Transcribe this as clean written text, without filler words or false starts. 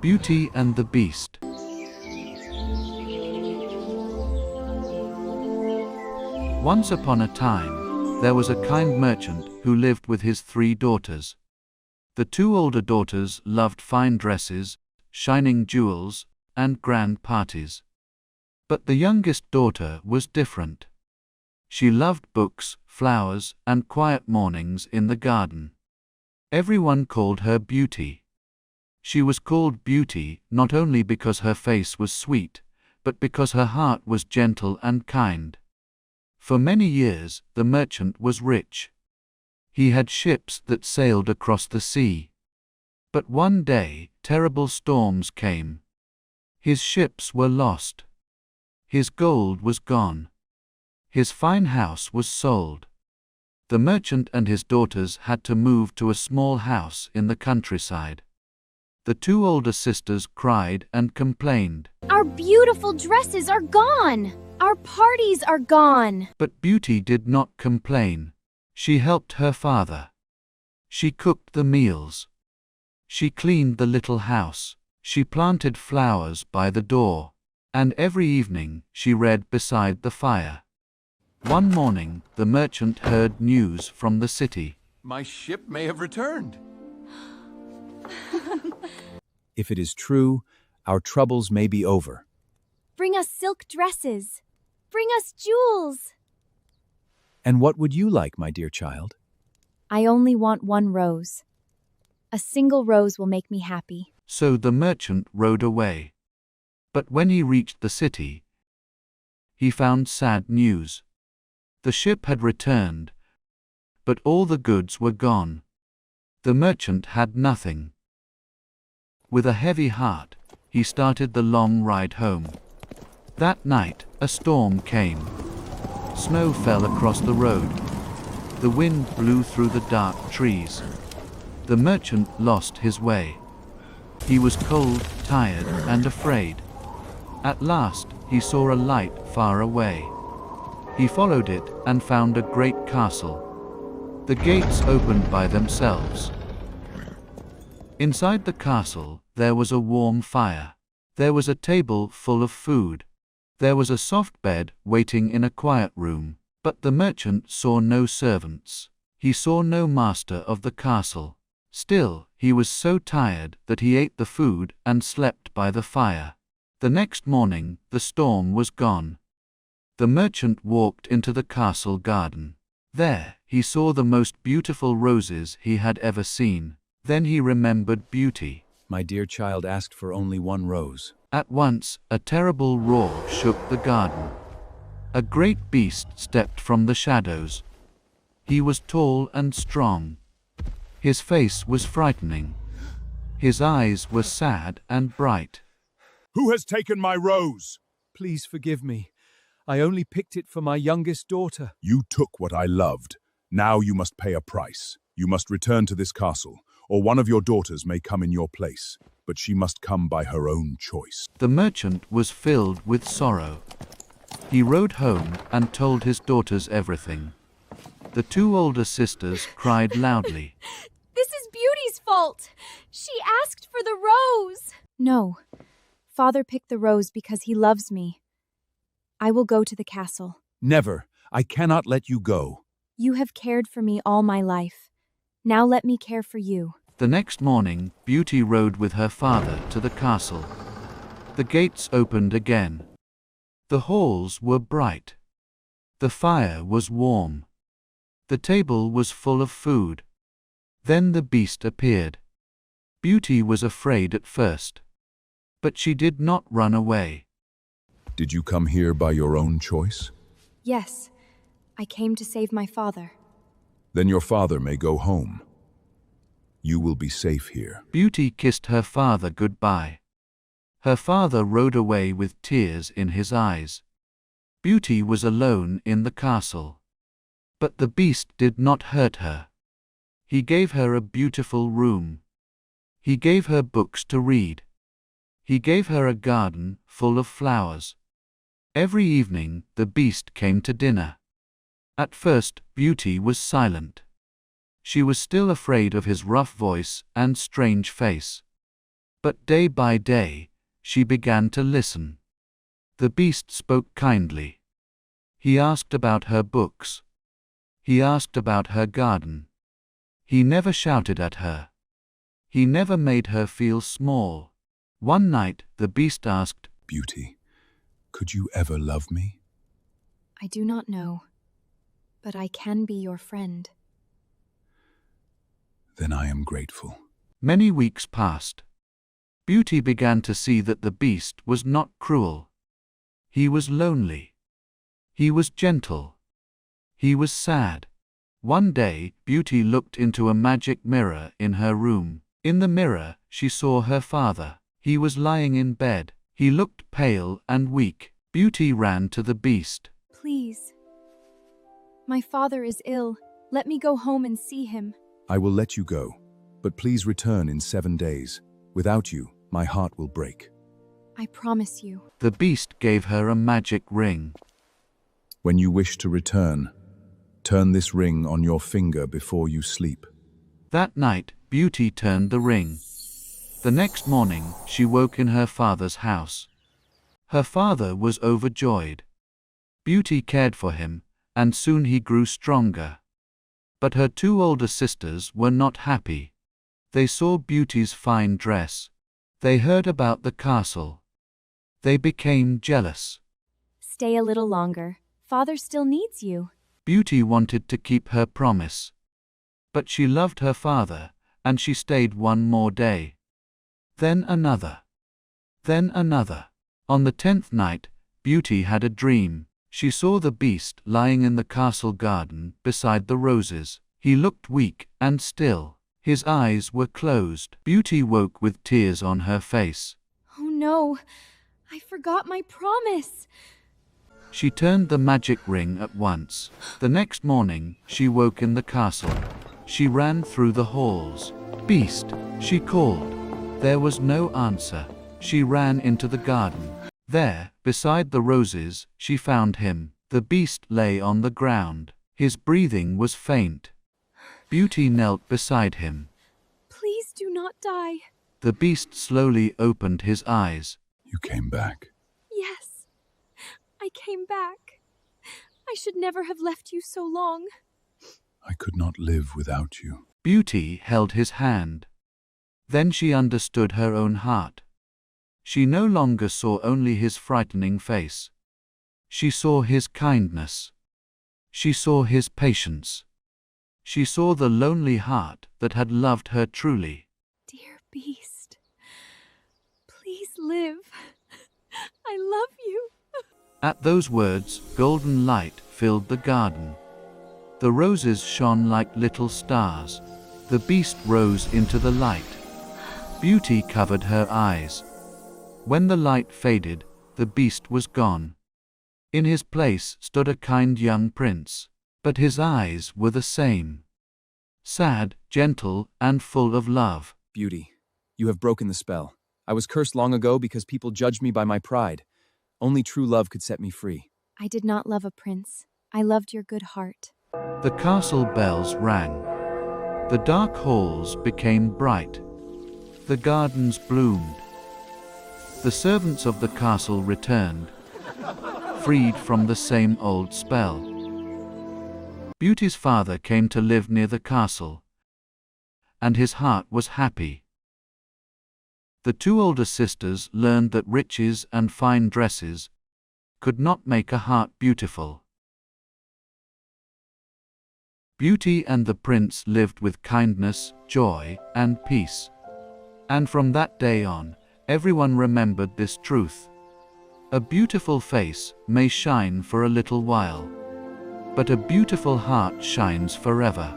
Beauty and the Beast. Once upon a time, there was a kind merchant who lived with his 3 daughters. The 2 older daughters loved fine dresses, shining jewels, and grand parties. But the youngest daughter was different. She loved books, flowers, and quiet mornings in the garden. Everyone called her Beauty. She was called Beauty not only because her face was sweet, but because her heart was gentle and kind. For many years, the merchant was rich. He had ships that sailed across the sea. But one day, terrible storms came. His ships were lost. His gold was gone. His fine house was sold. The merchant and his daughters had to move to a small house in the countryside. The 2 older sisters cried and complained. Our beautiful dresses are gone! Our parties are gone! But Beauty did not complain. She helped her father. She cooked the meals. She cleaned the little house. She planted flowers by the door. And every evening she read beside the fire. One morning, the merchant heard news from the city. My ship may have returned. If it is true, our troubles may be over. Bring us silk dresses! Bring us jewels! And what would you like, my dear child? I only want 1 rose. A single rose will make me happy. So the merchant rode away. But when he reached the city, he found sad news. The ship had returned, but all the goods were gone. The merchant had nothing. With a heavy heart, he started the long ride home. That night, a storm came. Snow fell across the road. The wind blew through the dark trees. The merchant lost his way. He was cold, tired, and afraid. At last, he saw a light far away. He followed it and found a great castle. The gates opened by themselves. Inside the castle, there was a warm fire. There was a table full of food. There was a soft bed waiting in a quiet room. But the merchant saw no servants. He saw no master of the castle. Still, he was so tired that he ate the food and slept by the fire. The next morning, the storm was gone. The merchant walked into the castle garden. There, he saw the most beautiful roses he had ever seen. Then he remembered Beauty. My dear child asked for only 1 rose. At once, a terrible roar shook the garden. A great beast stepped from the shadows. He was tall and strong. His face was frightening. His eyes were sad and bright. Who has taken my rose? Please forgive me. I only picked it for my youngest daughter. You took what I loved. Now you must pay a price. You must return to this castle, or one of your daughters may come in your place, but she must come by her own choice. The merchant was filled with sorrow. He rode home and told his daughters everything. The 2 older sisters cried loudly. This is Beauty's fault! She asked for the rose! No. Father picked the rose because he loves me. I will go to the castle. Never. I cannot let you go. You have cared for me all my life. Now let me care for you. The next morning, Beauty rode with her father to the castle. The gates opened again. The halls were bright. The fire was warm. The table was full of food. Then the beast appeared. Beauty was afraid at first, but she did not run away. Did you come here by your own choice? Yes, I came to save my father. Then your father may go home. You will be safe here. Beauty kissed her father goodbye. Her father rode away with tears in his eyes. Beauty was alone in the castle. But the beast did not hurt her. He gave her a beautiful room. He gave her books to read. He gave her a garden full of flowers. Every evening, the beast came to dinner. At first, Beauty was silent. She was still afraid of his rough voice and strange face. But day by day, she began to listen. The Beast spoke kindly. He asked about her books. He asked about her garden. He never shouted at her. He never made her feel small. One night, the Beast asked, Beauty, could you ever love me? I do not know, but I can be your friend. Then I am grateful. Many weeks passed. Beauty began to see that the Beast was not cruel. He was lonely. He was gentle. He was sad. One day, Beauty looked into a magic mirror in her room. In the mirror, she saw her father. He was lying in bed. He looked pale and weak. Beauty ran to the Beast. Please. My father is ill. Let me go home and see him. I will let you go, but please return in 7 days. Without you, my heart will break. I promise you. The Beast gave her a magic ring. When you wish to return, turn this ring on your finger before you sleep. That night, Beauty turned the ring. The next morning, she woke in her father's house. Her father was overjoyed. Beauty cared for him, and soon he grew stronger. But her 2 older sisters were not happy. They saw Beauty's fine dress. They heard about the castle. They became jealous. Stay a little longer. Father still needs you. Beauty wanted to keep her promise. But she loved her father, and she stayed 1 more day. Then another. Then another. On the 10th night, Beauty had a dream. She saw the Beast lying in the castle garden beside the roses. He looked weak and still. His eyes were closed. Beauty woke with tears on her face. Oh no, I forgot my promise. She turned the magic ring at once. The next morning, she woke in the castle. She ran through the halls. Beast, she called. There was no answer. She ran into the garden. There, beside the roses, she found him. The Beast lay on the ground. His breathing was faint. Beauty knelt beside him. Please do not die. The Beast slowly opened his eyes. You came back. Yes, I came back. I should never have left you so long. I could not live without you. Beauty held his hand. Then she understood her own heart. She no longer saw only his frightening face. She saw his kindness. She saw his patience. She saw the lonely heart that had loved her truly. Dear Beast, please live. I love you. At those words, golden light filled the garden. The roses shone like little stars. The Beast rose into the light. Beauty covered her eyes. When the light faded, the Beast was gone. In his place stood a kind young prince, but his eyes were the same. Sad, gentle, and full of love. Beauty, you have broken the spell. I was cursed long ago because people judged me by my pride. Only true love could set me free. I did not love a prince. I loved your good heart. The castle bells rang. The dark halls became bright. The gardens bloomed. The servants of the castle returned, freed from the same old spell. Beauty's father came to live near the castle, and his heart was happy. The 2 older sisters learned that riches and fine dresses could not make a heart beautiful. Beauty and the prince lived with kindness, joy, and peace. And from that day on, everyone remembered this truth. A beautiful face may shine for a little while, but a beautiful heart shines forever.